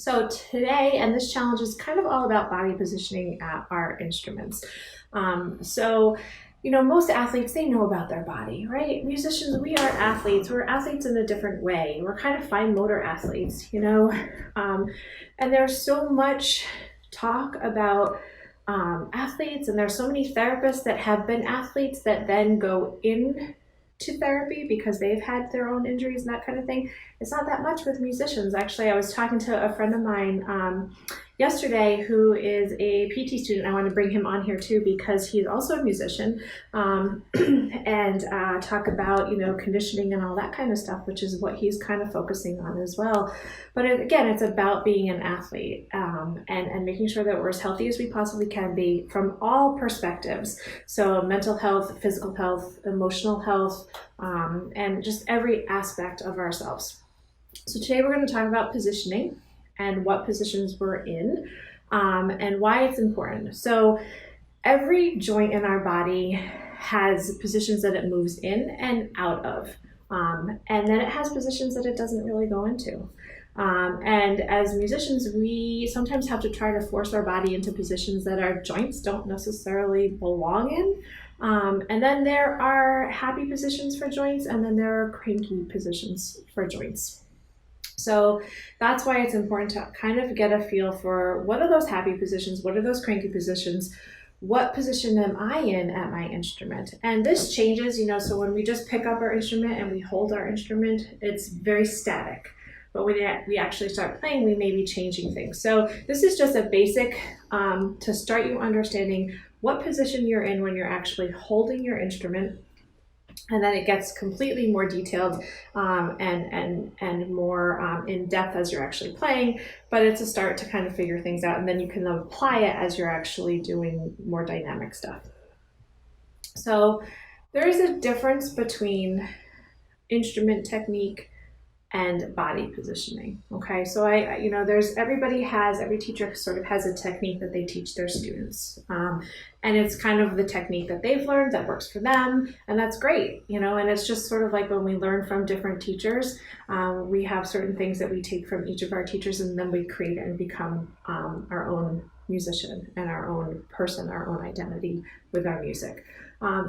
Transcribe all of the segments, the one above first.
So today, and this challenge is kind of all about body positioning at our instruments. So, most athletes, they know about their body, right? Musicians, we are athletes. We're athletes in a different way. We're kind of fine motor athletes. And there's so much talk about athletes, and there's so many therapists that have been athletes that then go in to therapy because they've had their own injuries and that kind of thing. It's not that much with musicians. Actually, I was talking to a friend of mine yesterday who is a PT student. I want to bring him on here too because he's also a musician, and talk about conditioning and all that kind of stuff, which is what he's kind of focusing on as well. But again, it's about being an athlete, and making sure that we're as healthy as we possibly can be from all perspectives. So mental health, physical health, emotional health, and just every aspect of ourselves. So today we're going to talk about positioning and what positions we're in, and why it's important. So every joint in our body has positions that it moves in and out of, and then it has positions that it doesn't really go into. And as musicians, we sometimes have to try to force our body into positions that our joints don't necessarily belong in. And then there are happy positions for joints, and then there are cranky positions for joints. So that's why it's important to kind of get a feel for what are those happy positions, what are those cranky positions, what position am I in at my instrument? And this changes, so when we just pick up our instrument and we hold our instrument, it's very static. But when we actually start playing, we may be changing things. So this is just a basic to start you understanding what position you're in when you're actually holding your instrument. And then it gets completely more detailed and more in depth as you're actually playing. But it's a start to kind of figure things out, and then you can apply it as you're actually doing more dynamic stuff. So there is a difference between instrument technique and body positioning. Okay, so every teacher sort of has a technique that they teach their students, and it's kind of the technique that they've learned that works for them, and that's great, and it's just sort of like when we learn from different teachers, we have certain things that we take from each of our teachers, and then we create and become our own musician and our own person, our own identity with our music.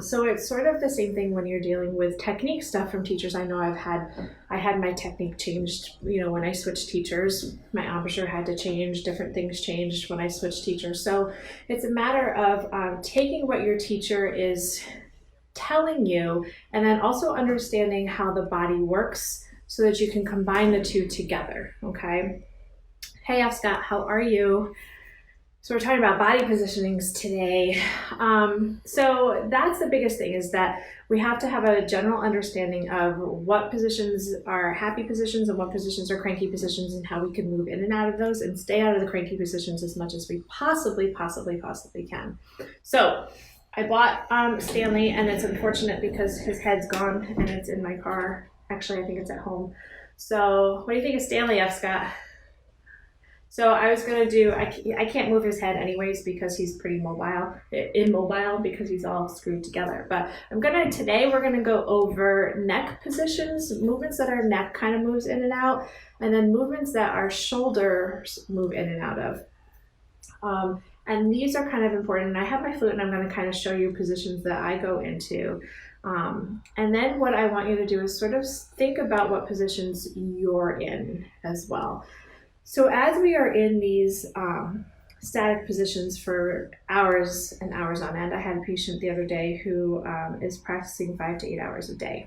So it's sort of the same thing when you're dealing with technique stuff from teachers. I know I had my technique changed, when I switched teachers. My embouchure had to change, different things changed when I switched teachers. So it's a matter of taking what your teacher is telling you and then also understanding how the body works so that you can combine the two together, okay? Hey, F. Scott, how are you? So we're talking about body positionings today. So that's the biggest thing, is that we have to have a general understanding of what positions are happy positions and what positions are cranky positions, and how we can move in and out of those and stay out of the cranky positions as much as we possibly can. So I bought Stanley, and it's unfortunate because his head's gone and it's in my car. Actually, I think it's at home. So what do you think of Stanley, F. Scott? So I was going to do, I can't move his head anyways because he's pretty immobile because he's all screwed together. But today we're going to go over neck positions, movements that our neck kind of moves in and out, and then movements that our shoulders move in and out of. And these are kind of important. And I have my flute, and I'm going to kind of show you positions that I go into. And then what I want you to do is sort of think about what positions you're in as well. So as we are in these static positions for hours and hours on end, I had a patient the other day who is practicing 5 to 8 hours a day.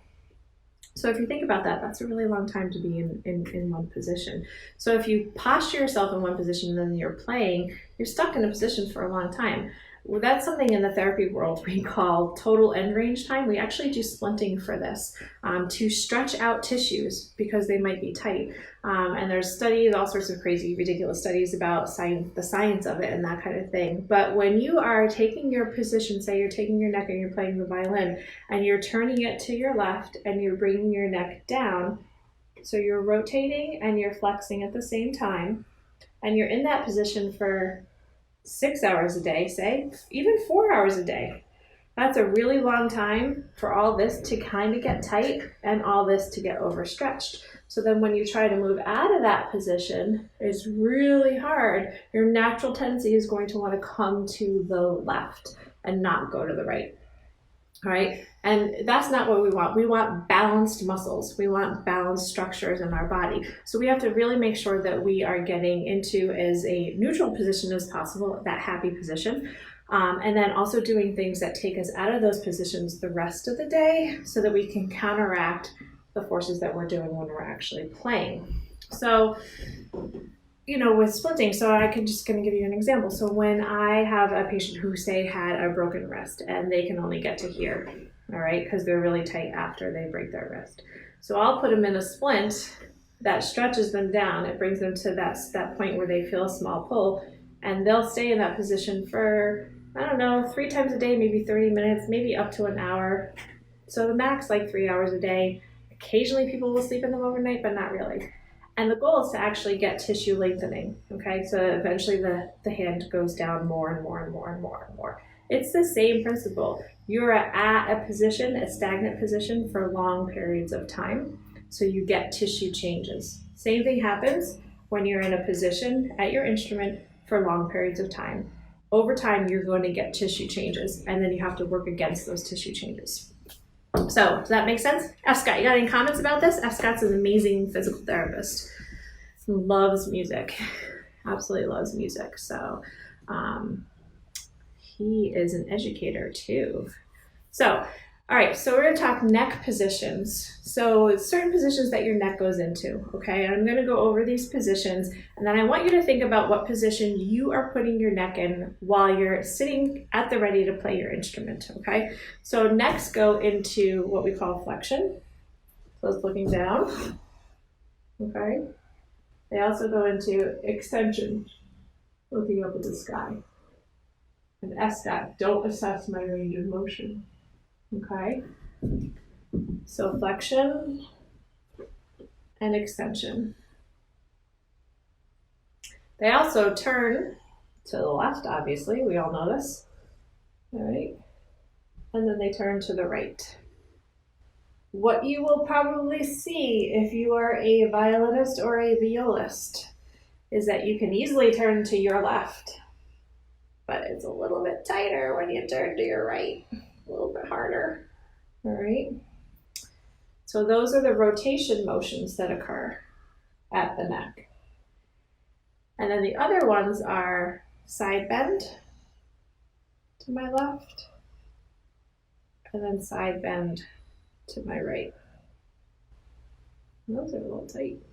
So if you think about that, that's a really long time to be in one position. So if you posture yourself in one position and then you're playing, you're stuck in a position for a long time. Well, that's something in the therapy world we call total end range time. We actually do splinting for this, to stretch out tissues because they might be tight. And there's studies, all sorts of crazy, ridiculous studies about the science of it and that kind of thing. But when you are taking your position, say you're taking your neck and you're playing the violin, and you're turning it to your left and you're bringing your neck down, so you're rotating and you're flexing at the same time, and you're in that position for 6 hours a day, say, even 4 hours a day. That's a really long time for all this to kind of get tight and all this to get overstretched. So then when you try to move out of that position, it's really hard. Your natural tendency is going to want to come to the left and not go to the right. All right. And that's not what we want. We want balanced muscles. We want balanced structures in our body. So we have to really make sure that we are getting into as a neutral position as possible, that happy position. And then also doing things that take us out of those positions the rest of the day so that we can counteract the forces that we're doing when we're actually playing. So, with splinting, so I can just going to give you an example. So when I have a patient who, say, had a broken wrist and they can only get to here, all right, because they're really tight after they break their wrist. So I'll put them in a splint that stretches them down. It brings them to that point where they feel a small pull, and they'll stay in that position for, 3 times a day, maybe 30 minutes, maybe up to an hour. So the max, like 3 hours a day. Occasionally people will sleep in them overnight, but not really. And the goal is to actually get tissue lengthening, okay? So eventually the hand goes down more and more and more and more and more. It's the same principle. You're at a position, a stagnant position for long periods of time, so you get tissue changes. Same thing happens when you're in a position at your instrument for long periods of time. Over time, you're going to get tissue changes, and then you have to work against those tissue changes. So, does that make sense? F. Scott, you got any comments about this? F. Scott's an amazing physical therapist. Loves music. Absolutely loves music. So, he is an educator too. So, all right, so we're going to talk neck positions. So certain positions that your neck goes into, okay? I'm going to go over these positions, and then I want you to think about what position you are putting your neck in while you're sitting at the ready to play your instrument, okay? So necks go into what we call flexion. So it's looking down, okay? They also go into extension, looking up at the sky. And F. Scott, don't assess my range of motion. Okay, so flexion and extension. They also turn to the left, obviously, we all know this, all right, and then they turn to the right. What you will probably see if you are a violinist or a violist is that you can easily turn to your left, but it's a little bit tighter when you turn to your right. A little bit harder, all right? So those are the rotation motions that occur at the neck. And then the other ones are side bend to my left, and then side bend to my right. And those are a little tight.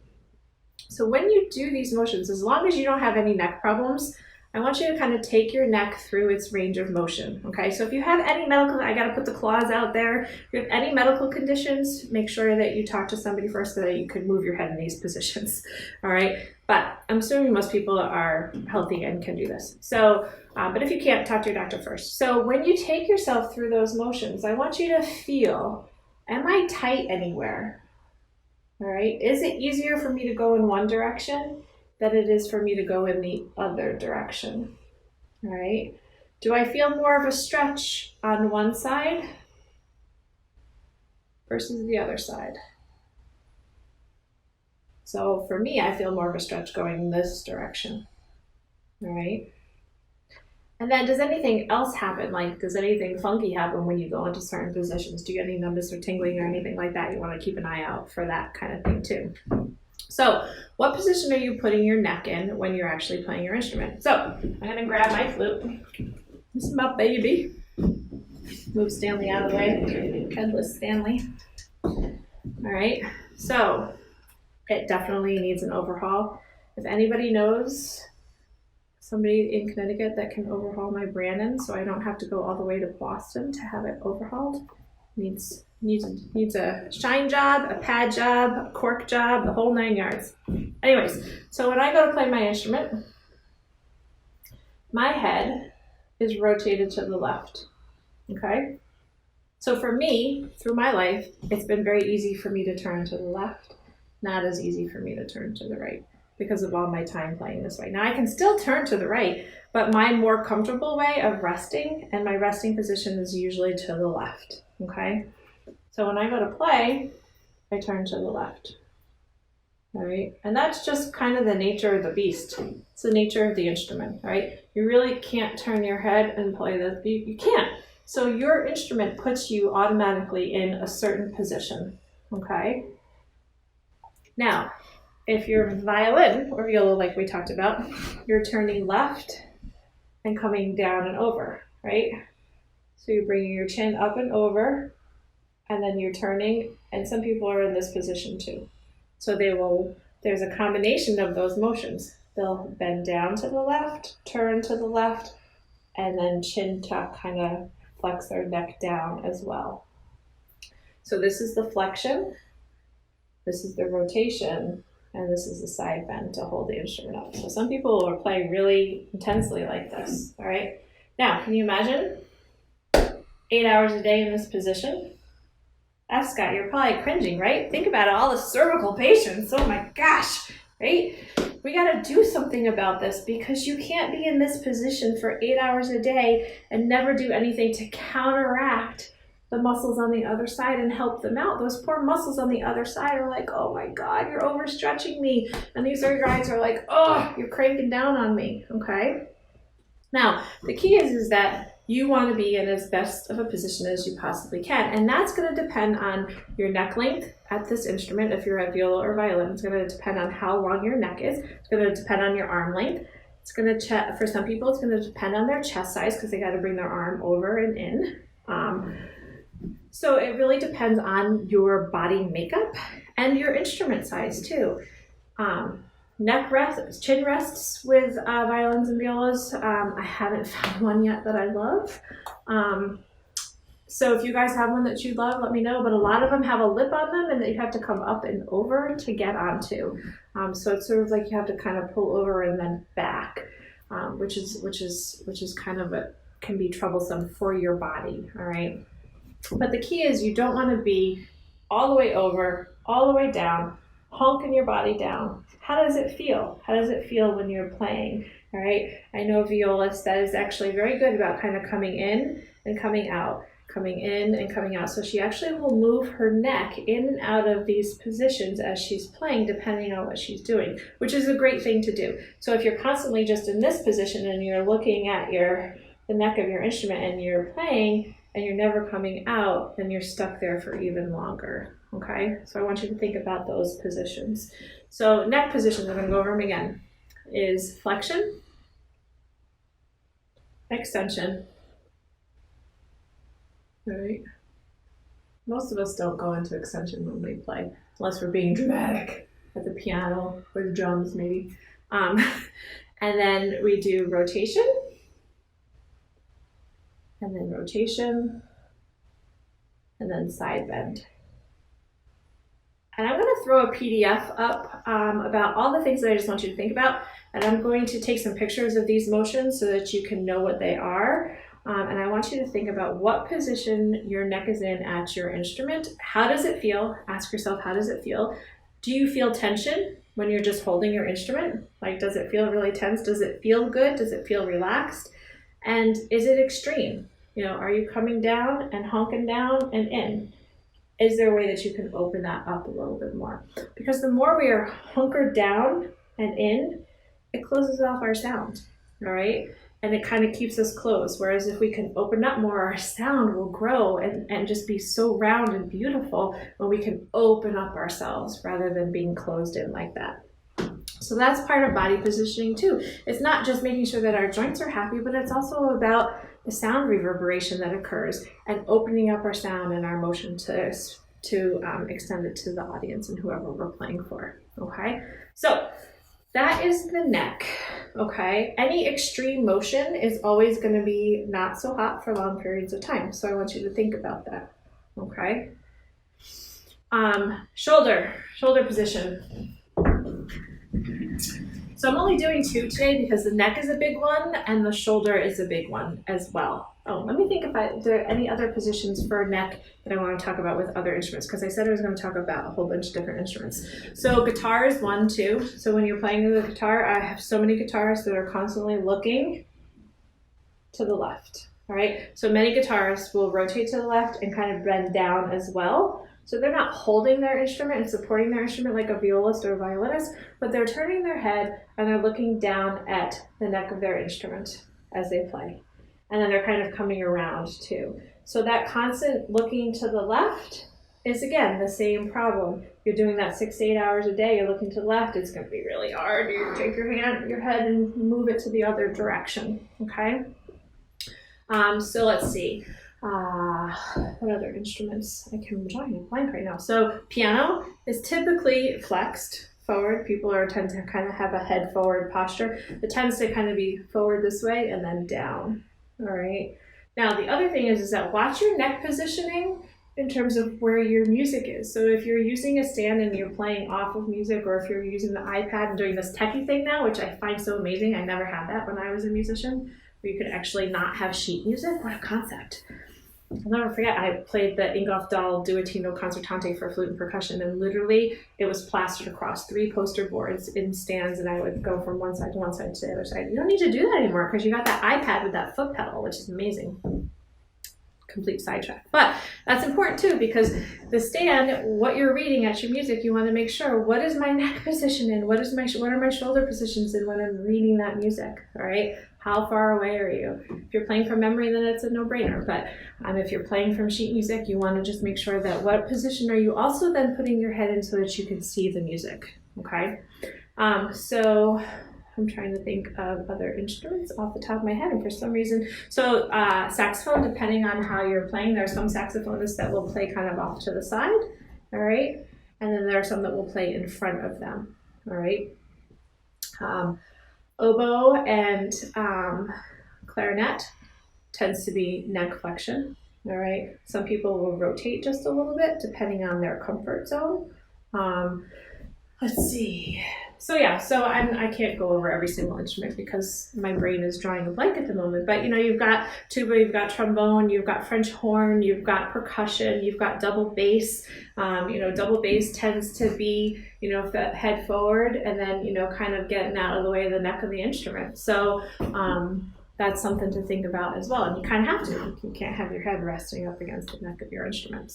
So when you do these motions, as long as you don't have any neck problems, I want you to kind of take your neck through its range of motion, okay? So if you have any medical, I gotta put the claws out there. If you have any medical conditions, make sure that you talk to somebody first so that you can move your head in these positions, all right? But I'm assuming most people are healthy and can do this. So, but if you can't, talk to your doctor first. So when you take yourself through those motions, I want you to feel, am I tight anywhere? All right, is it easier for me to go in one direction than it is for me to go in the other direction? All right, do I feel more of a stretch on one side versus the other side? So for me, I feel more of a stretch going in this direction, all right? And then does anything else happen? Like, does anything funky happen when you go into certain positions? Do you get any numbness or tingling or anything like that? You want to keep an eye out for that kind of thing too. So what position are you putting your neck in when you're actually playing your instrument? So I'm going to grab my flute. Listen up, baby. Move Stanley out of the way. Headless Stanley. All right. So it definitely needs an overhaul. If anybody knows somebody in Connecticut that can overhaul my Brandon so I don't have to go all the way to Boston to have it overhauled, needs a shine job, a pad job, a cork job, the whole 9 yards. Anyways, so when I go to play my instrument, my head is rotated to the left, okay? So for me, through my life, it's been very easy for me to turn to the left, not as easy for me to turn to the right. because of all my time playing this way. Now I can still turn to the right, but my more comfortable way of resting, and my resting position is usually to the left, okay? So when I go to play, I turn to the left, all right? And that's just kind of the nature of the beast. It's the nature of the instrument, right? You really can't turn your head and play this, you can't. So your instrument puts you automatically in a certain position, okay? Now, if you're violin or viola, like we talked about, you're turning left and coming down and over, right? So you're bringing your chin up and over, and then you're turning, and some people are in this position too. So there's a combination of those motions. They'll bend down to the left, turn to the left, and then chin tuck, kind of flex their neck down as well. So this is the flexion, this is the rotation, and this is the side bend to hold the instrument up. So some people will play really intensely like this, all right? Now, can you imagine 8 hours a day in this position? Scott, you're probably cringing, right? Think about it, all the cervical patients, oh my gosh, right? We gotta do something about this because you can't be in this position for 8 hours a day and never do anything to counteract the muscles on the other side and help them out. Those poor muscles on the other side are like, oh my God, you're overstretching me. And these other guys are like, oh, you're cranking down on me, okay? Now, the key is that you want to be in as best of a position as you possibly can. And that's going to depend on your neck length at this instrument. If you're at viola or violin, it's going to depend on how long your neck is. It's going to depend on your arm length. It's going to, for some people, it's going to depend on their chest size because they got to bring their arm over and in. So it really depends on your body makeup and your instrument size too. Neck rests, chin rests with violins and violas. I haven't found one yet that I love. So if you guys have one that you love, let me know. But a lot of them have a lip on them and that you have to come up and over to get onto. So it's sort of like you have to kind of pull over and then back, which is kind of can be troublesome for your body. All right. But the key is you don't want to be all the way over, all the way down, honking your body down. How does it feel? How does it feel when you're playing? All right. I know a violist that is actually very good about kind of coming in and coming out, coming in and coming out. So she actually will move her neck in and out of these positions as she's playing, depending on what she's doing, which is a great thing to do. So if you're constantly just in this position and you're looking at the neck of your instrument and you're playing, and you're never coming out, then you're stuck there for even longer, okay? So I want you to think about those positions. So neck positions, I'm gonna go over them again, is flexion, extension, all right? Most of us don't go into extension when we play, unless we're being dramatic at the piano or the drums maybe. And then we do rotation, and then rotation, and then side bend. And I'm going to throw a PDF up about all the things that I just want you to think about, and I'm going to take some pictures of these motions so that you can know what they are. And I want you to think about what position your neck is in at your instrument. How does it feel? Ask yourself, how does it feel? Do you feel tension when you're just holding your instrument? Like, does it feel really tense? Does it feel good? Does it feel relaxed? And is it extreme? You know, are you coming down and honking down and in? Is there a way that you can open that up a little bit more? Because the more we are hunkered down and in, it closes off our sound, all right? And it kind of keeps us closed. Whereas if we can open up more, our sound will grow and just be so round and beautiful when we can open up ourselves rather than being closed in like that. So that's part of body positioning too. It's not just making sure that our joints are happy, but it's also about the sound reverberation that occurs and opening up our sound and our motion to extend it to the audience and whoever we're playing for, okay? So that is the neck, okay? Any extreme motion is always gonna be not so hot for long periods of time. So I want you to think about that, okay? Shoulder position. So I'm only doing two today because the neck is a big one and the shoulder is a big one as well. Oh, let me think if there are any other positions for neck that I want to talk about with other instruments, because I said I was going to talk about a whole bunch of different instruments. So guitar is one too. So when you're playing the guitar, I have so many guitarists that are constantly looking to the left. All right. So many guitarists will rotate to the left and kind of bend down as well. So they're not holding their instrument and supporting their instrument like a violist or a violinist, but they're turning their head and they're looking down at the neck of their instrument as they play. And then they're kind of coming around too. So that constant looking to the left is, again, the same problem. You're doing that 6 to 8 hours a day, you're looking to the left, it's going to be really hard. You take your head and move it to the other direction, okay? So let's see. What other instruments? I'm drawing a blank right now. So piano is typically flexed forward. People tend to kind of have a head forward posture. It tends to kind of be forward this way and then down. All right. Now the other thing is that watch your neck positioning in terms of where your music is. So if you're using a stand and you're playing off of music, or if you're using the iPad and doing this techie thing now, which I find so amazing. I never had that when I was a musician, where you could actually not have sheet music. What a concept. I'll never forget, I played the Ingolf Dahl Duettino Concertante for flute and percussion, and literally it was plastered across 3 poster boards in stands, and I would go from one side to one side to the other side. You don't need to do that anymore because you got that iPad with that foot pedal, which is amazing. Complete sidetrack. But that's important too, because the stand, what you're reading at your music, you want to make sure, what is my neck position in? What are my shoulder positions in when I'm reading that music? All right. How far away are you? If you're playing from memory, then it's a no-brainer. But if you're playing from sheet music, you want to just make sure that what position are you also then putting your head in so that you can see the music. Okay. So I'm trying to think of other instruments off the top of my head, and for some reason, so saxophone, depending on how you're playing, there are some saxophonists that will play kind of off to the side, all right? And then there are some that will play in front of them, all right? Oboe and clarinet tends to be neck flexion, all right? Some people will rotate just a little bit depending on their comfort zone. Let's see. So I can't go over every single instrument because my brain is drawing a blank at the moment. But you've got tuba, you've got trombone, you've got French horn, you've got percussion, you've got double bass. Double bass tends to be head forward and then kind of getting out of the way of the neck of the instrument. So that's something to think about as well. And you kind of have to. You can't have your head resting up against the neck of your instrument.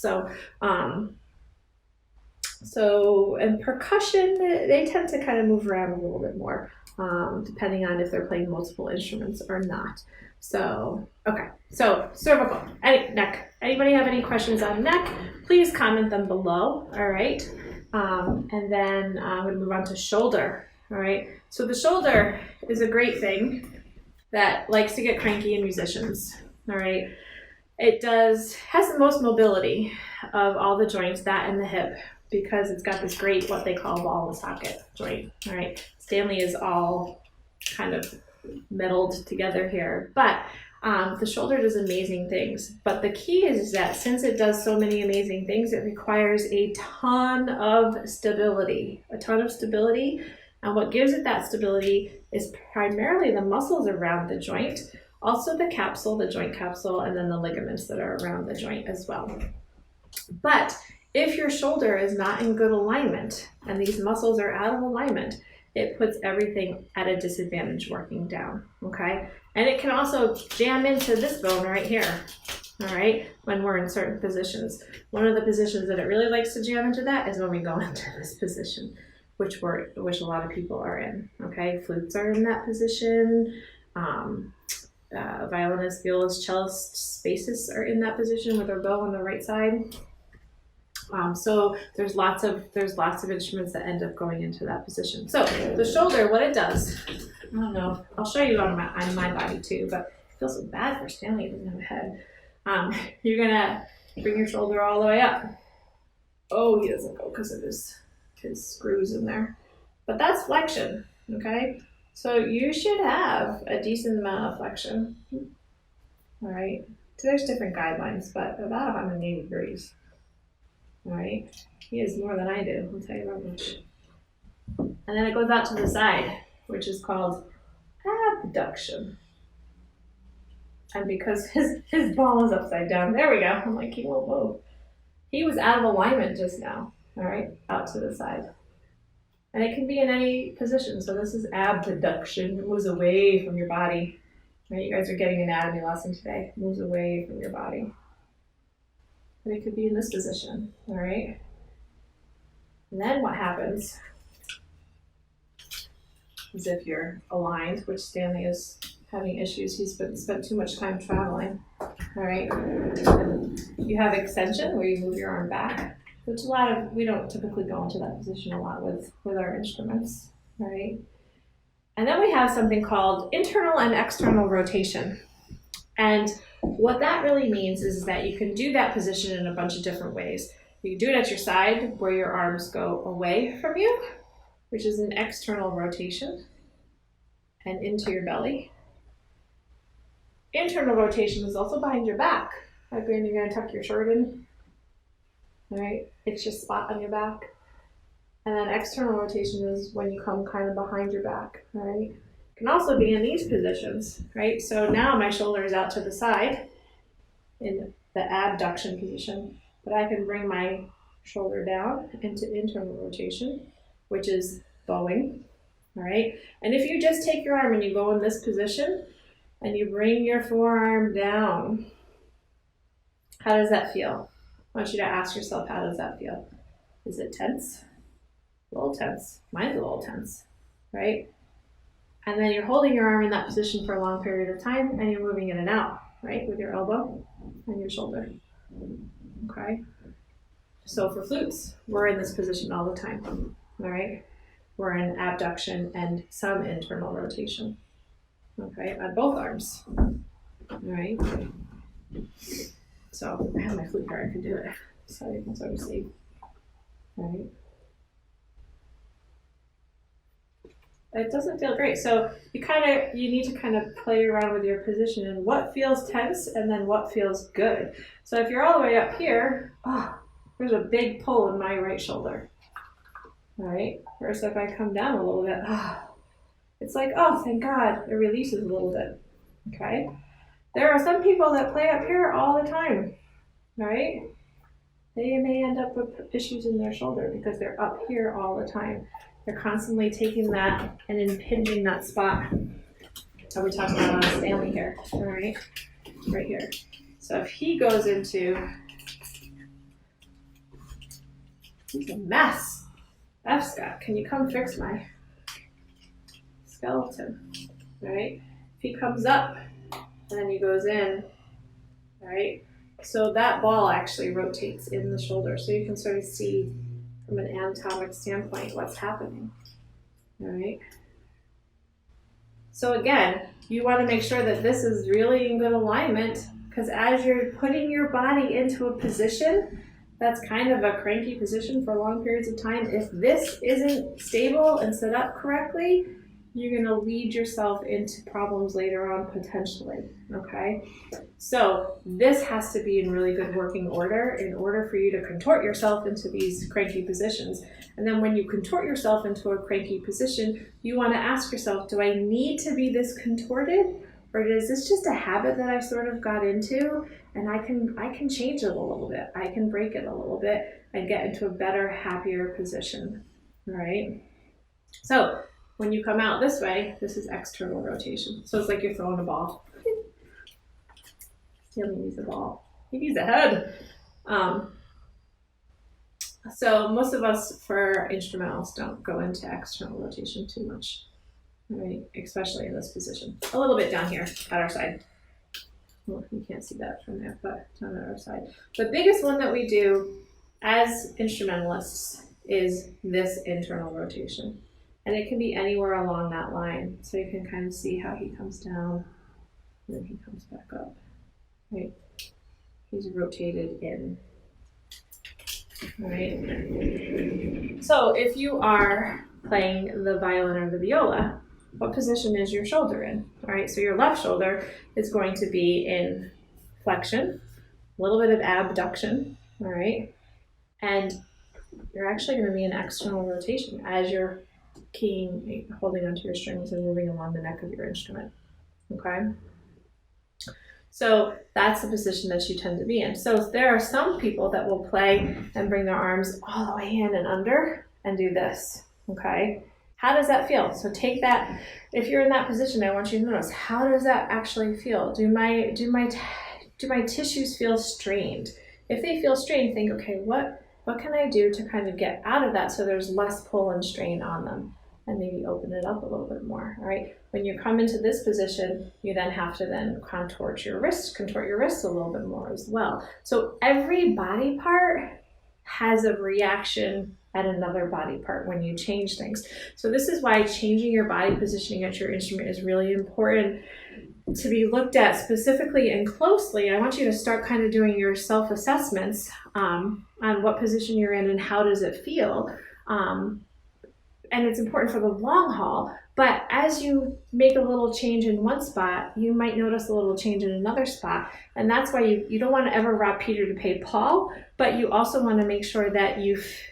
And percussion, they tend to kind of move around a little bit more, depending on if they're playing multiple instruments or not. So, okay. So, cervical, neck. Anybody have any questions on neck? Please comment them below, all right? And then I'm going to move on to shoulder, all right? So the shoulder is a great thing that likes to get cranky in musicians, all right? It has the most mobility of all the joints, that and the hip, because it's got this great, what they call ball and socket joint, all right? Stanley is all kind of meddled together here, but the shoulder does amazing things. But the key is that since it does so many amazing things, it requires a ton of stability. And what gives it that stability is primarily the muscles around the joint, also the capsule, the joint capsule, and then the ligaments that are around the joint as well. But if your shoulder is not in good alignment and these muscles are out of alignment, it puts everything at a disadvantage working down, okay? And it can also jam into this bone right here, all right, when we're in certain positions. One of the positions that it really likes to jam into that is when we go into this position, which a lot of people are in, okay? Flutes are in that position. Violinists, violists, cellists, bassists are in that position with their bow on the right side. So there's lots of instruments that end up going into that position. So the shoulder, what it does, I don't know, I'll show you on my body too, but I feel so bad for Stanley doesn't have a head. You're gonna bring your shoulder all the way up. Oh, he doesn't go because of his screws in there. But that's flexion, okay? So you should have a decent amount of flexion. All right. So there's different guidelines, but about 180 degrees. All right, he has more than I do, I'll tell you that much. And then it goes out to the side, which is called abduction. And because his ball is upside down, there we go. I'm like, he won't move. He was out of alignment just now, all right, out to the side. And it can be in any position. So this is abduction. It moves away from your body. Right? You guys are getting an anatomy lesson today. It moves away from your body. And it could be in this position, all right? And then what happens is if you're aligned, which Stanley is having issues, he's spent too much time traveling, all right? And you have extension where you move your arm back, which we don't typically go into that position a lot with our instruments, right? And then we have something called internal and external rotation. And what that really means is that you can do that position in a bunch of different ways. You can do it at your side where your arms go away from you, which is an external rotation, and into your belly. Internal rotation is also behind your back. Like when you're going to tuck your shirt in, all right? It's just spot on your back. And then external rotation is when you come kind of behind your back, right? It can also be in these positions, right? So now my shoulder is out to the side in the abduction position, but I can bring my shoulder down into internal rotation, which is bowing, all right? And if you just take your arm and you go in this position and you bring your forearm down, how does that feel? I want you to ask yourself, how does that feel? Is it tense? A little tense. Mine's a little tense, right? And then you're holding your arm in that position for a long period of time and you're moving in and out, right? With your elbow and your shoulder, okay? So for flutes, we're in this position all the time, all right? We're in abduction and some internal rotation, okay, on both arms, all right? So I have my flute here, I can do it. So you can sort of see, all right? It doesn't feel great. So you need to kind of play around with your position and what feels tense and then what feels good. So if you're all the way up here, there's a big pull in my right shoulder. All right. Whereas if I come down a little bit, it's like, oh, thank God, it releases a little bit. Okay. There are some people that play up here all the time, right? They may end up with issues in their shoulder because they're up here all the time. They're constantly taking that and impinging that spot. So we're talking about on Stanley here, all right? Right here. So if he goes into, he's a mess. F. Scott, can you come fix my skeleton, right? If he comes up and then he goes in, right? So that ball actually rotates in the shoulder. So you can sort of see from an anatomic standpoint what's happening, all right? So again, you want to make sure that this is really in good alignment because as you're putting your body into a position that's kind of a cranky position for long periods of time, if this isn't stable and set up correctly, you're going to lead yourself into problems later on potentially, okay? So this has to be in really good working order in order for you to contort yourself into these cranky positions. And then when you contort yourself into a cranky position, you want to ask yourself, do I need to be this contorted? Or is this just a habit that I sort of got into and I can change it a little bit. I can break it a little bit and get into a better, happier position, all right? So when you come out this way, this is external rotation. So it's like you're throwing a ball. He only needs a ball. He needs a head. So most of us, for instrumentals, don't go into external rotation too much, right? Especially in this position. A little bit down here at our side. Well, you can't see that from there, but down at our side. The biggest one that we do as instrumentalists is this internal rotation. And it can be anywhere along that line. So you can kind of see how he comes down and then he comes back up, right? He's rotated in, right? So if you are playing the violin or the viola, what position is your shoulder in? All right, so your left shoulder is going to be in flexion, a little bit of abduction, all right? And you're actually going to be in external rotation as you're holding onto your strings and moving along the neck of your instrument, okay? So that's the position that you tend to be in. So there are some people that will play and bring their arms all the way in and under and do this, okay? How does that feel? So take that, if you're in that position, I want you to notice, how does that actually feel? Do my tissues feel strained? If they feel strained, think, okay, what can I do to kind of get out of that so there's less pull and strain on them? And maybe open it up a little bit more, all right? When you come into this position, you then have to then contort your wrists a little bit more as well. So every body part has a reaction at another body part when you change things. So this is why changing your body positioning at your instrument is really important to be looked at specifically and closely. I want you to start kind of doing your self-assessments on what position you're in and how does it feel. And it's important for the long haul, but as you make a little change in one spot, you might notice a little change in another spot. And that's why you don't want to ever rob Peter to pay Paul, but you also want to make sure that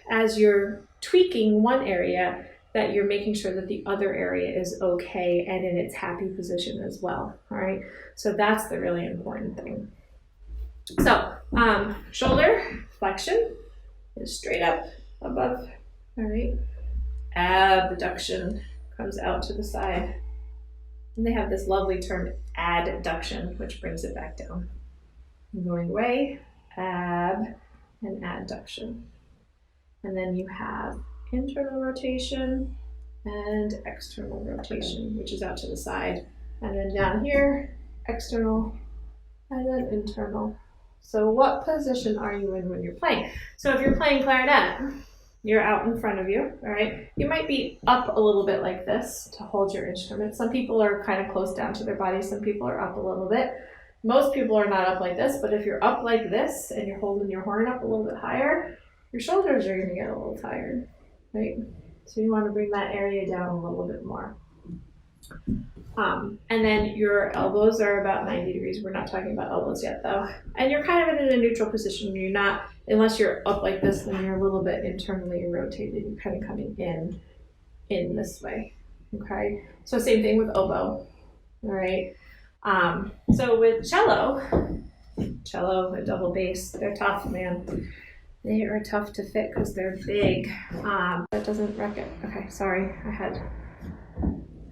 as you're tweaking one area, that you're making sure that the other area is okay and in its happy position as well, all right? So that's the really important thing. So shoulder flexion is straight up above, all right? Abduction comes out to the side. And they have this lovely term, adduction, which brings it back down. Going away, ab, and adduction. And then you have internal rotation and external rotation, which is out to the side. And then down here, external, and then internal. So what position are you in when you're playing? So if you're playing clarinet, you're out in front of you, all right? You might be up a little bit like this to hold your instrument. Some people are kind of close down to their body. Some people are up a little bit. Most people are not up like this, but if you're up like this and you're holding your horn up a little bit higher, your shoulders are gonna get a little tired, right? So you wanna bring that area down a little bit more. And then your elbows are about 90 degrees. We're not talking about elbows yet though. And you're kind of in a neutral position. You're not, unless you're up like this, then you're a little bit internally rotated. You're kind of coming in this way, okay? So same thing with oboe, all right? So with cello, a double bass, they're tough, man. They are tough to fit because they're big. That doesn't wreck it. Okay, sorry, I had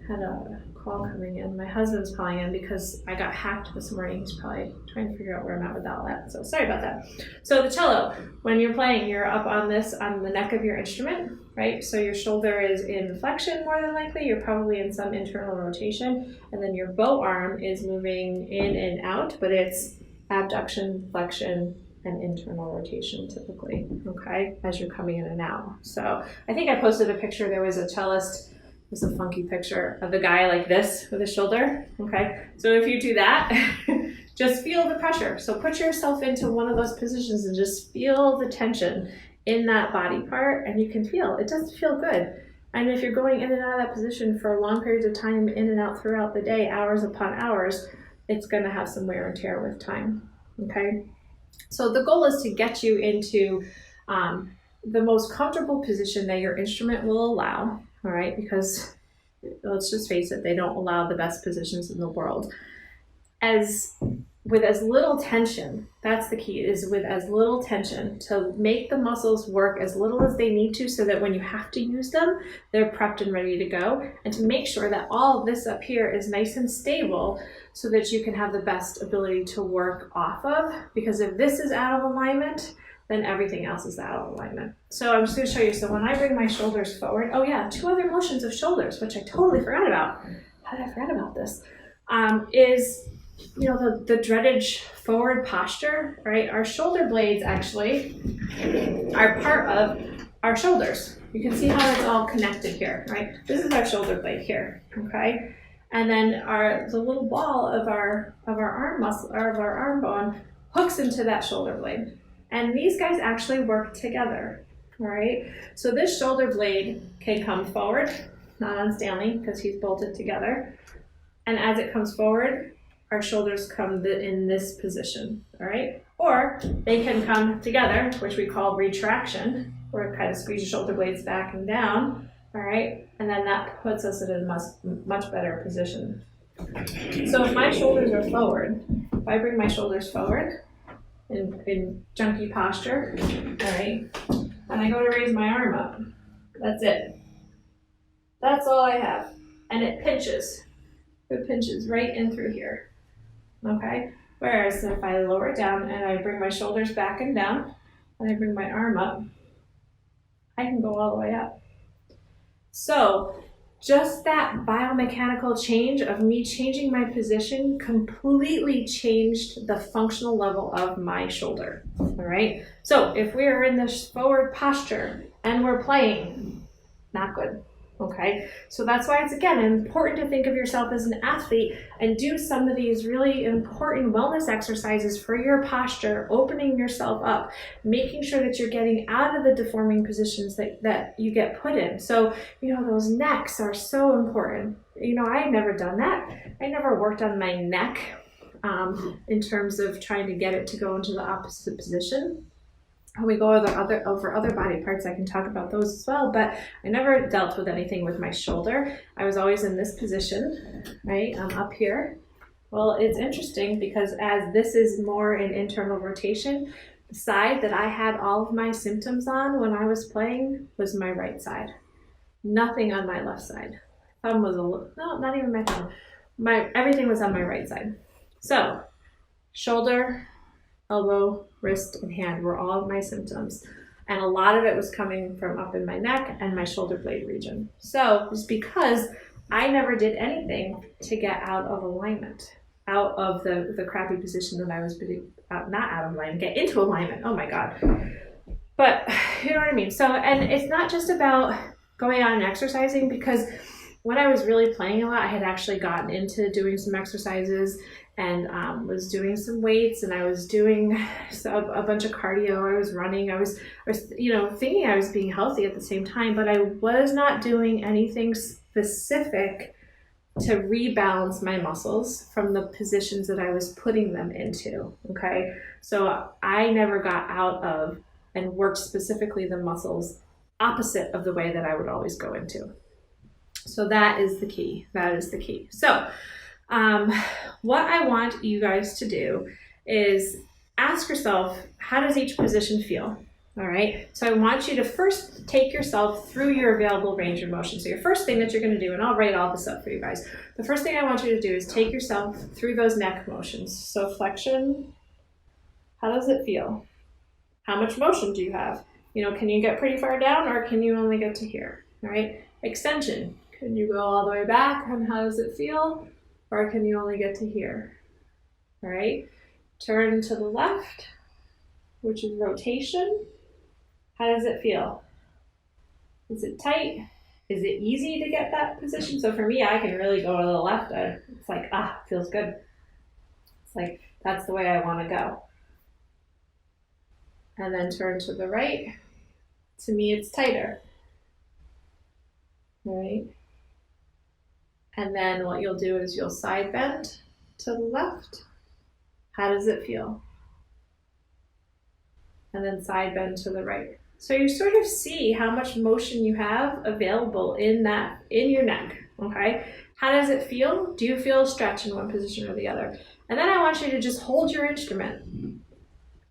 a call coming in. My husband's calling in because I got hacked this morning. He's probably trying to figure out where I'm at with all that. So sorry about that. So the cello, when you're playing, you're up on the neck of your instrument, right? So your shoulder is in flexion more than likely. You're probably in some internal rotation. And then your bow arm is moving in and out, but it's abduction, flexion, and internal rotation typically, okay, as you're coming in and out. So I think I posted a picture. There was a cellist. It's a funky picture of the guy like this with his shoulder, okay? So if you do that, just feel the pressure. So put yourself into one of those positions and just feel the tension in that body part, and you can feel, it does feel good. And if you're going in and out of that position for long periods of time, in and out throughout the day, hours upon hours, it's gonna have some wear and tear with time, okay? So the goal is to get you into the most comfortable position that your instrument will allow, all right? Because let's just face it, they don't allow the best positions in the world. With as little tension, that's the key, is with as little tension to make the muscles work as little as they need to so that when you have to use them, they're prepped and ready to go. And to make sure that all of this up here is nice and stable so that you can have the best ability to work off of. Because if this is out of alignment, then everything else is out of alignment. So I'm just gonna show you. So when I bring my shoulders forward, oh yeah, 2 other motions of shoulders, which I totally forgot about. How did I forget about this? Is, you know, the dreaded forward posture, right? Our shoulder blades actually are part of our shoulders. You can see how it's all connected here, right? This is our shoulder blade here, okay? And then the little ball of our arm muscle, or of our arm bone, hooks into that shoulder blade. And these guys actually work together, all right? So this shoulder blade can come forward, not on Stanley because he's bolted together. And as it comes forward, our shoulders come in this position, all right? Or they can come together, which we call retraction, where it kind of squeezes shoulder blades back and down, all right? And then that puts us in a much better position. So if my shoulders are forward, if I bring my shoulders forward in junkie posture, all right, and I go to raise my arm up, that's it. That's all I have. And it pinches. It pinches right in through here, okay? Whereas if I lower it down and I bring my shoulders back and down, and I bring my arm up, I can go all the way up. So just that biomechanical change of me changing my position completely changed the functional level of my shoulder, all right? So if we are in this forward posture and we're playing, not good. Okay, so that's why it's, again, important to think of yourself as an athlete and do some of these really important wellness exercises for your posture, opening yourself up, making sure that you're getting out of the deforming positions that you get put in. So, those necks are so important. I had never done that. I never worked on my neck in terms of trying to get it to go into the opposite position. When we go over other body parts, I can talk about those as well, but I never dealt with anything with my shoulder. I was always in this position, right? I'm up here. Well, it's interesting because as this is more in internal rotation, the side that I had all of my symptoms on when I was playing was my right side. Nothing on my left side. Thumb was not even my thumb. Everything was on my right side. So, shoulder, elbow, wrist, and hand were all of my symptoms. And a lot of it was coming from up in my neck and my shoulder blade region. So it was because I never did anything to get out of alignment, out of the crappy position that I was not out of alignment, get into alignment. Oh my God. But you know what I mean? So, and it's not just about going out and exercising, because when I was really playing a lot, I had actually gotten into doing some exercises and was doing some weights, and I was doing a bunch of cardio. I was running. I was thinking I was being healthy at the same time, but I was not doing anything specific to rebalance my muscles from the positions that I was putting them into, okay? So I never got out of and worked specifically the muscles opposite of the way that I would always go into. So that is the key. That is the key. So what I want you guys to do is ask yourself, how does each position feel? All right. So I want you to first take yourself through your available range of motion. So your first thing that you're going to do, and I'll write all this up for you guys. The first thing I want you to do is take yourself through those neck motions. So flexion, how does it feel? How much motion do you have? Can you get pretty far down, or can you only get to here? All right. Extension, can you go all the way back, and how does it feel? Or can you only get to here? All right. Turn to the left, which is rotation. How does it feel? Is it tight? Is it easy to get that position? So for me, I can really go to the left. It's like, feels good. It's like, that's the way I want to go. And then turn to the right. To me, it's tighter. All right. And then what you'll do is you'll side bend to the left. How does it feel? And then side bend to the right. So you sort of see how much motion you have available in your neck, okay? How does it feel? Do you feel a stretch in one position or the other? And then I want you to just hold your instrument.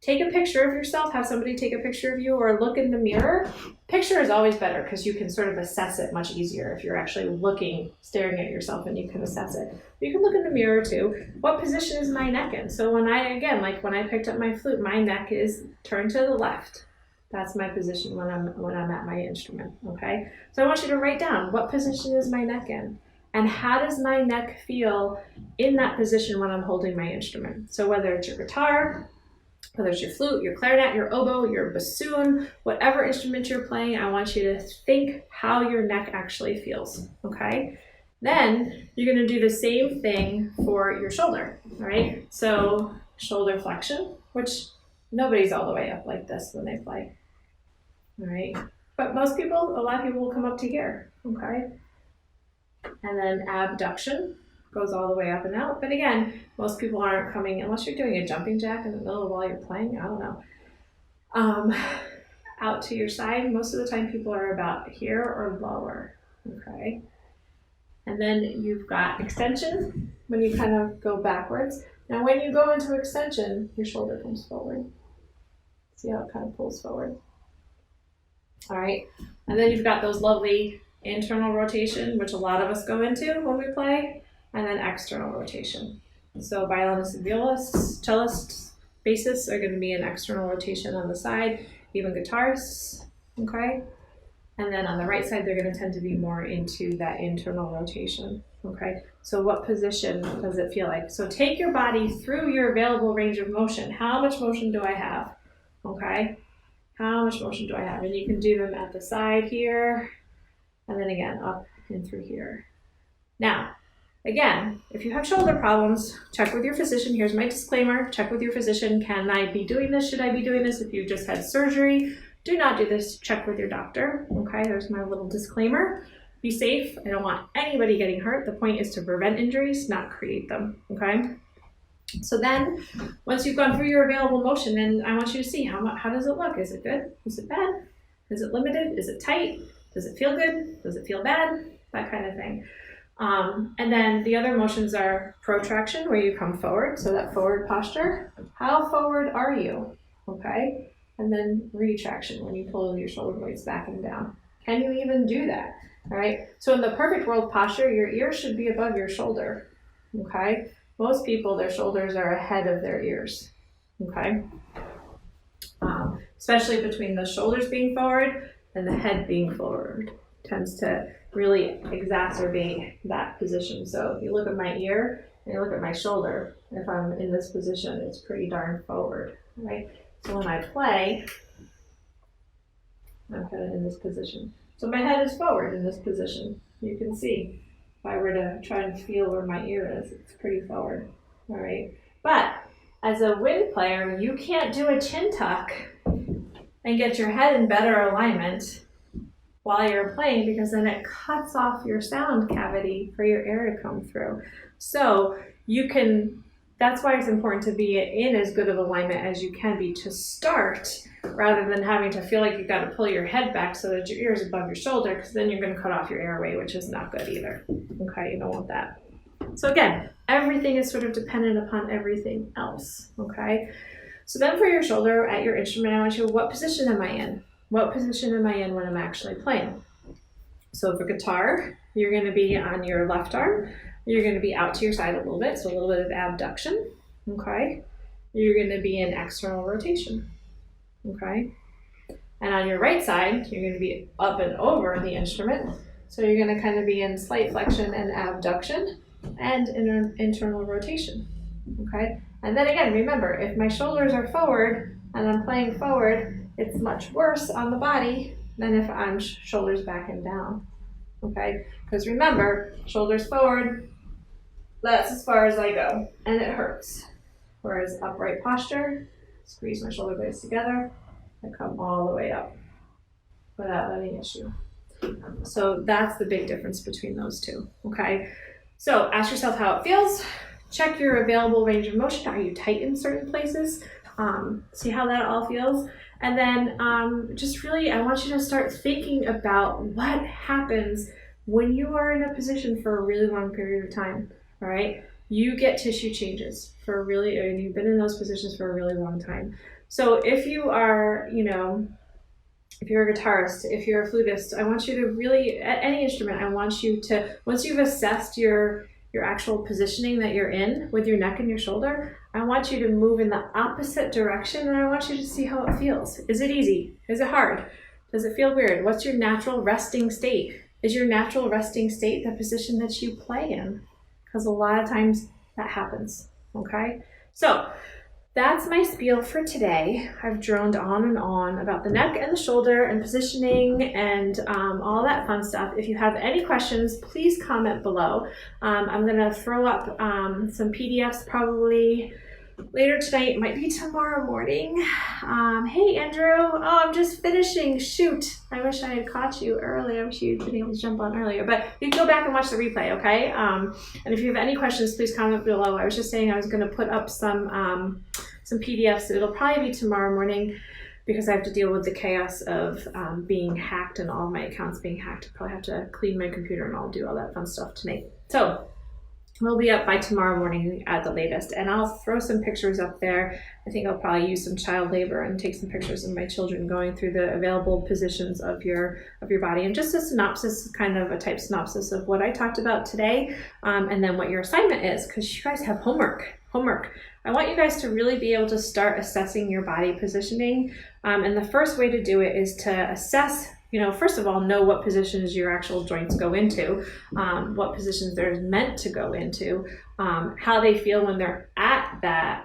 Take a picture of yourself, have somebody take a picture of you, or look in the mirror. Picture is always better because you can sort of assess it much easier if you're actually staring at yourself, and you can assess it. You can look in the mirror too. What position is my neck in? So when I picked up my flute, my neck is turned to the left. That's my position when I'm at my instrument, okay? So I want you to write down, what position is my neck in? And how does my neck feel in that position when I'm holding my instrument? So whether it's your guitar, whether it's your flute, your clarinet, your oboe, your bassoon, whatever instrument you're playing, I want you to think how your neck actually feels, okay? Then you're gonna do the same thing for your shoulder, all right? So shoulder flexion, which nobody's all the way up like this when they play, all right? But a lot of people will come up to here, okay? And then abduction goes all the way up and out. But again, most people aren't coming, unless you're doing a jumping jack in the middle while you're playing, I don't know, out to your side. Most of the time people are about here or lower, okay? And then you've got extension when you kind of go backwards. Now when you go into extension, your shoulder comes forward. See how it kind of pulls forward? All right, and then you've got those lovely internal rotation, which a lot of us go into when we play, and then external rotation. So violinists and violists, cellists, bassists are going to be an external rotation on the side, even guitarists, okay? And then on the right side, they're going to tend to be more into that internal rotation, okay? So what position does it feel like? So take your body through your available range of motion. How much motion do I have, okay? How much motion do I have? And you can do them at the side here, and then again, up and through here. Now, again, if you have shoulder problems, check with your physician. Here's my disclaimer. Check with your physician. Can I be doing this? Should I be doing this? If you just had surgery, do not do this. Check with your doctor. Okay, there's my little disclaimer. Be safe. I don't want anybody getting hurt. The point is to prevent injuries, not create them. Okay? So then, once you've gone through your available motion, and I want you to see how does it look? Is it good? Is it bad? Is it limited? Is it tight? Does it feel good? Does it feel bad? That kind of thing. And then the other motions are protraction, where you come forward, so that forward posture. How forward are you? Okay? And then retraction, when you pull your shoulder blades back and down. Can you even do that? All right? So in the perfect world posture, your ear should be above your shoulder. Okay? Most people, their shoulders are ahead of their ears. Okay? Especially between the shoulders being forward and the head being forward. Tends to really exacerbate that position. So if you look at my ear and you look at my shoulder, if I'm in this position, it's pretty darn forward, right? So when I play, I'm kind of in this position. So my head is forward in this position. You can see, if I were to try and feel where my ear is, it's pretty forward, all right? But as a wind player, you can't do a chin tuck and get your head in better alignment while you're playing, because then it cuts off your sound cavity for your air to come through. So you can, that's why it's important to be in as good of alignment as you can be to start, rather than having to feel like you've got to pull your head back so that your ear is above your shoulder, because then you're going to cut off your airway, which is not good either. Okay, you don't want that. So again, everything is sort of dependent upon everything else, okay? So then for your shoulder at your instrument, I want you, what position am I in? What position am I in when I'm actually playing? So for guitar, you're going to be on your left arm. You're going to be out to your side a little bit, so a little bit of abduction, okay? You're going to be in external rotation, okay? And on your right side, you're going to be up and over the instrument. So you're going to kind of be in slight flexion and abduction and internal rotation, okay? And then again, remember, if my shoulders are forward and I'm playing forward, it's much worse on the body than if I'm shoulders back and down, okay? Because remember, shoulders forward, that's as far as I go, and it hurts. Whereas upright posture, squeeze my shoulder blades together, and come all the way up without any issue. So that's the big difference between those two, okay? So ask yourself how it feels. Check your available range of motion. Are you tight in certain places? See how that all feels. And then just really, I want you to start thinking about what happens when you are in a position for a really long period of time, all right? You get tissue changes for and you've been in those positions for a really long time. So if you are, if you're a guitarist, if you're a flutist, I want you to really, at any instrument, I want you to, once you've assessed your actual positioning that you're in with your neck and your shoulder, I want you to move in the opposite direction, and I want you to see how it feels. Is it easy? Is it hard? Does it feel weird? What's your natural resting state? Is your natural resting state the position that you play in? Because a lot of times that happens, okay? So that's my spiel for today. I've droned on and on about the neck and the shoulder and positioning and all that fun stuff. If you have any questions, please comment below. I'm gonna throw up some PDFs probably later tonight, might be tomorrow morning. Hey Andrew, I'm just finishing, shoot. I wish I had caught you early. I wish you'd been able to jump on earlier, but you can go back and watch the replay, okay? And if you have any questions, please comment below. I was just saying I was gonna put up some PDFs. It'll probably be tomorrow morning because I have to deal with the chaos of being hacked and all my accounts being hacked. I probably have to clean my computer and I'll do all that fun stuff tonight. So We'll be up by tomorrow morning at the latest, and I'll throw some pictures up there. I think I'll probably use some child labor and take some pictures of my children going through the available positions of your body, and just a synopsis, kind of a type synopsis of what I talked about today, and then what your assignment is, because you guys have homework. I want you guys to really be able to start assessing your body positioning, and the first way to do it is to assess. First of all, know what positions your actual joints go into, what positions they're meant to go into, how they feel when they're at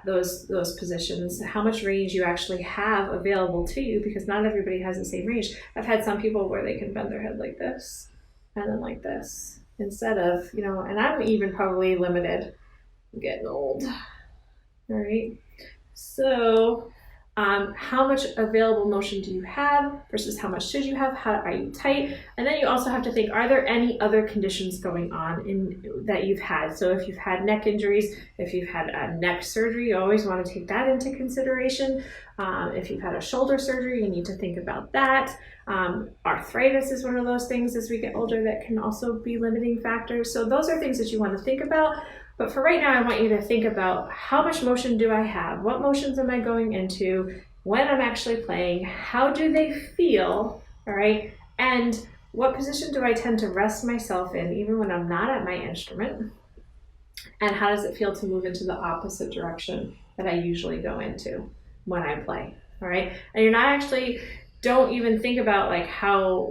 those positions, how much range you actually have available to you, because not everybody has the same range. I've had some people where they can bend their head like this and then like this instead of, and I'm even probably limited. I'm getting old. All right. So how much available motion do you have versus how much should you have? How are you tight? And then you also have to think, are there any other conditions going on that you've had? So if you've had neck injuries, if you've had a neck surgery, you always want to take that into consideration. If you've had a shoulder surgery, you need to think about that. Arthritis is one of those things as we get older that can also be limiting factors. So those are things that you want to think about. But for right now, I want you to think about, how much motion do I have? What motions am I going into? When I'm actually playing? How do they feel? All right. And what position do I tend to rest myself in even when I'm not at my instrument? And how does it feel to move into the opposite direction that I usually go into when I play? All right. And you're not actually, don't even think about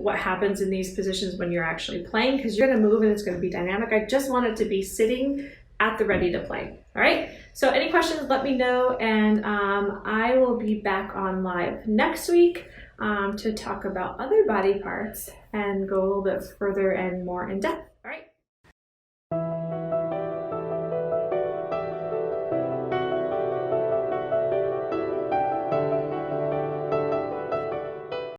what happens in these positions when you're actually playing, because you're going to move and it's going to be dynamic. I just want it to be sitting at the ready to play. All right. So any questions, let me know. And I will be back on live next week to talk about other body parts and go a little bit further and more in depth. All right.